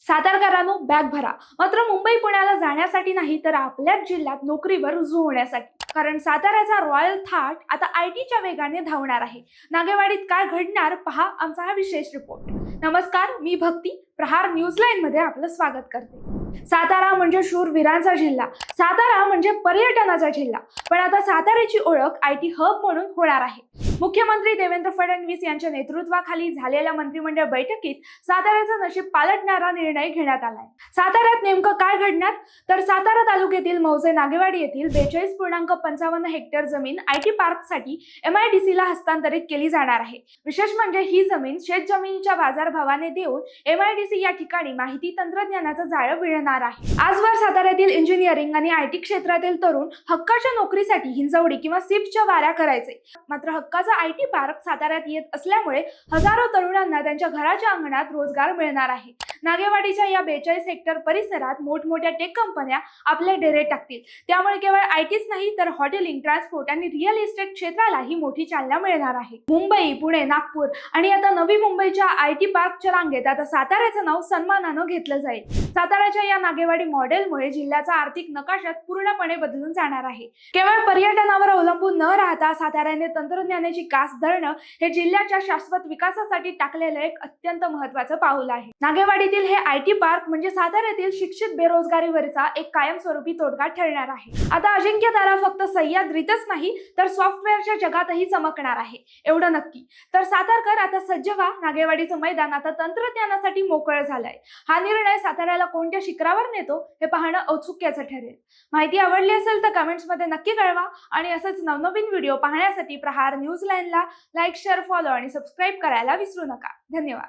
सातारकरांनो bag भरा. मात्र मुंबई पुण्याला जाण्यासाठी नाही तर आपल्याच जिल्ह्यात नोकरीवर रुजू होण्यासाठी. कारण साताऱ्याचा रॉयल थाट आता आयटीच्या वेगाने धावणार आहे. नागेवाडीत काय घडणार पहा आमचा हा विशेष रिपोर्ट. नमस्कार, मी भक्ती. प्रहार न्यूजलाईन मध्ये आपलं स्वागत करते. सातारा म्हणजे शूरवीरांचा जिल्हा, सातारा म्हणजे पर्यटनाचा जिल्हा. पण आता साताऱ्याची ओळख आयटी हब म्हणून होणार आहे. मुख्यमंत्री देवेंद्र फडणवीस यांच्या नेतृत्वाखाली झालेल्या मंत्रिमंडळ बैठकीत साताऱ्याचं नशीब पालटणारा निर्णय घेण्यात आलाय. साताऱ्यात नेमकं काय घडणार? तर सातारा तालुक्यातील मौजे नागेवाडी येथील 42.55 हेक्टर जमीन आयटी पार्कसाठी MIDC ला हस्तांतरित केली जाणार आहे. विशेष म्हणजे ही जमीन शेतजमिनीच्या बाजारभावाने देऊन MIDC या ठिकाणी माहिती तंत्रज्ञानाचं जाळं विणणार आहे. आजवर साताऱ्यातील इंजिनिअरिंग आणि आयटी क्षेत्रातील तरुण हक्काच्या नोकरीसाठी हिंजवडी किंवा सिप्सच्या वाऱ्या करायचे. मात्र हक्काचा आयटी पार्क साताऱ्यात येत असल्यामुळे हजारो तरुणांना त्यांच्या घराच्या अंगणात रोजगार मिळणार आहे. नागेवाडीच्या या 42 हेक्टर परिसरात मोठमोठ्या टेक कंपन्या आपले डेरे टाकतील. त्यामुळे केवळ आयटीच नाही तर हॉटेलिंग, ट्रान्सपोर्ट आणि रिअल इस्टेट क्षेत्रालाही मोठी चालना मिळणार आहे. मुंबई, पुणे, नागपूर आणि आता नवी मुंबईच्या आयटी पार्कच्या रांगेत आता साताऱ्याचं नाव सन्मानानं घेतलं जाईल. साताऱ्याच्या या नागेवाडी मॉडेलमुळे जिल्ह्याचा आर्थिक नकाशात पूर्णपणे बदलून जाणार आहे. केवळ पर्यटनावर अवलंबून न राहता साताऱ्याने तंत्रज्ञानाची कास धरणं हे जिल्ह्याच्या शाश्वत विकासासाठी टाकलेलं एक अत्यंत महत्त्वाचं पाऊल आहे. नागेवाडीतील हे आयटी पार्क म्हणजे साताऱ्यातील शिक्षित बेरोजगारीवरचा एक कायमस्वरूपी तोडगा ठरणार आहे. आता अजिंक्य तारा फक्त सह्याद्रीतच नाही तर सॉफ्टवेअरच्या जगातही चमकणार आहे, एवढं नक्की. तर सातारकर आता सज्ज व्हा. नागेवाडीचं मैदान आता तंत्रज्ञानासाठी मोकळं झालंय. हा निर्णय साताऱ्याला कोणत्या शिखरावर नेतो हे पाहणं औत्सुक्याचं ठरेल. माहिती आवडली असेल तर कमेंट्समध्ये नक्की कळवा आणि असंच नवनवीन व्हिडिओ पाहण्यासाठी प्रहार न्यूजलाईनला लाईक, शेअर, फॉलो आणि सबस्क्राईब करायला विसरू नका. धन्यवाद.